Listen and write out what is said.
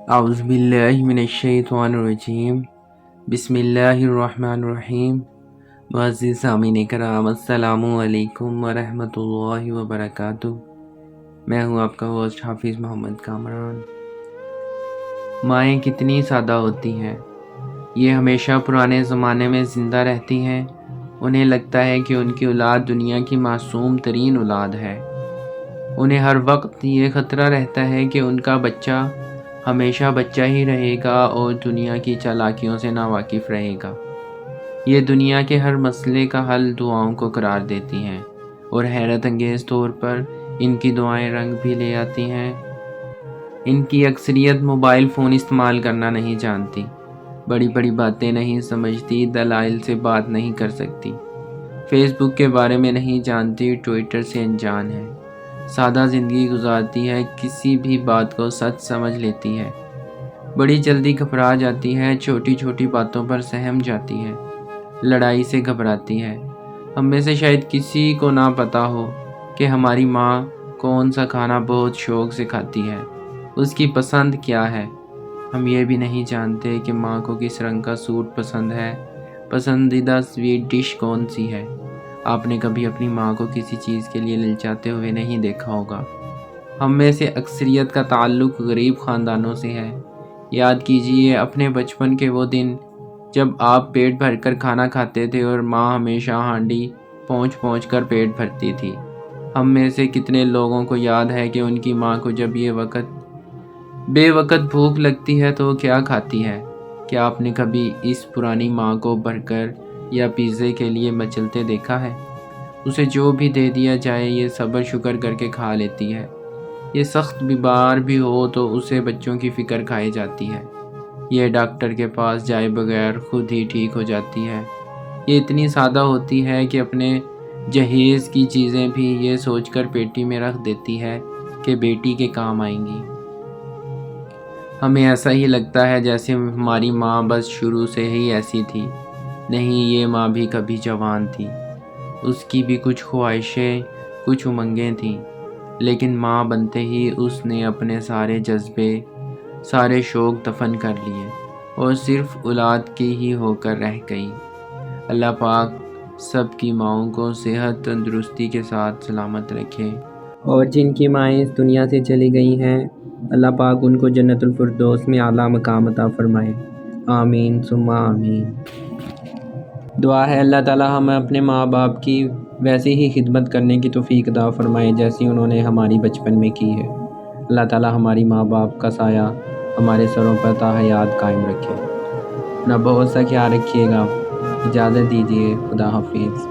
اعوذ باللہ من الشیطان الرجیم بسم اللہ الرحمن الرحیم۔ معزز سامعین کرام، السلام علیکم ورحمۃ اللہ وبرکاتہ۔ میں ہوں آپ کا ہوسٹ حافظ محمد کامران۔ مائیں کتنی سادہ ہوتی ہیں، یہ ہمیشہ پرانے زمانے میں زندہ رہتی ہیں۔ انہیں لگتا ہے کہ ان کی اولاد دنیا کی معصوم ترین اولاد ہے۔ انہیں ہر وقت یہ خطرہ رہتا ہے کہ ان کا بچہ ہمیشہ بچہ ہی رہے گا اور دنیا کی چالاکیوں سے ناواقف رہے گا۔ یہ دنیا کے ہر مسئلے کا حل دعاؤں کو قرار دیتی ہیں، اور حیرت انگیز طور پر ان کی دعائیں رنگ بھی لے آتی ہیں۔ ان کی اکثریت موبائل فون استعمال کرنا نہیں جانتی، بڑی بڑی باتیں نہیں سمجھتی، دلائل سے بات نہیں کر سکتی، فیس بک کے بارے میں نہیں جانتی، ٹویٹر سے انجان ہے، سادہ زندگی گزارتی ہے، کسی بھی بات کو سچ سمجھ لیتی ہے، بڑی جلدی گھبرا جاتی ہے، چھوٹی چھوٹی باتوں پر سہم جاتی ہے، لڑائی سے گھبراتی ہے۔ ہم میں سے شاید کسی کو نہ پتا ہو کہ ہماری ماں کون سا کھانا بہت شوق سے کھاتی ہے، اس کی پسند کیا ہے۔ ہم یہ بھی نہیں جانتے کہ ماں کو کس رنگ کا سوٹ پسند ہے، پسندیدہ سویٹ ڈش کون سی ہے۔ آپ نے کبھی اپنی ماں کو کسی چیز کے لیے للچاتے ہوئے نہیں دیکھا ہوگا۔ ہم میں سے اکثریت کا تعلق غریب خاندانوں سے ہے۔ یاد کیجئے اپنے بچپن کے وہ دن جب آپ پیٹ بھر کر کھانا کھاتے تھے اور ماں ہمیشہ ہانڈی پہنچ پہنچ کر پیٹ بھرتی تھی۔ ہم میں سے کتنے لوگوں کو یاد ہے کہ ان کی ماں کو جب بے وقت بھوک لگتی ہے تو وہ کیا کھاتی ہے؟ کیا آپ نے کبھی اس پرانی ماں کو برگر یا پیزے کے لیے مچلتے دیکھا ہے؟ اسے جو بھی دے دیا جائے یہ صبر شکر کر کے کھا لیتی ہے۔ یہ سخت بیمار بھی ہو تو اسے بچوں کی فکر کھائی جاتی ہے۔ یہ ڈاکٹر کے پاس جائے بغیر خود ہی ٹھیک ہو جاتی ہے۔ یہ اتنی سادہ ہوتی ہے کہ اپنے جہیز کی چیزیں بھی یہ سوچ کر پیٹی میں رکھ دیتی ہے کہ بیٹی کے کام آئیں گی۔ ہمیں ایسا ہی لگتا ہے جیسے ہماری ماں بس شروع سے ہی ایسی تھی۔ نہیں، یہ ماں بھی کبھی جوان تھی، اس کی بھی کچھ خواہشیں، کچھ امنگیں تھیں، لیکن ماں بنتے ہی اس نے اپنے سارے جذبے، سارے شوق دفن کر لیے اور صرف اولاد کی ہی ہو کر رہ گئی۔ اللہ پاک سب کی ماؤں کو صحت تندرستی کے ساتھ سلامت رکھے، اور جن کی مائیں اس دنیا سے چلی گئی ہیں اللہ پاک ان کو جنت الفردوس میں اعلیٰ مقام عطا فرمائے۔ آمین ثم آمین۔ دعا ہے اللہ تعالی ہمیں اپنے ماں باپ کی ویسے ہی خدمت کرنے کی توفیق عطا فرمائے جیسی انہوں نے ہماری بچپن میں کی ہے۔ اللہ تعالی ہماری ماں باپ کا سایہ ہمارے سروں پر تا حیات قائم رکھے۔ اپنا بہت سا خیال رکھیے گا۔ اجازت دیجیے، خدا حافظ۔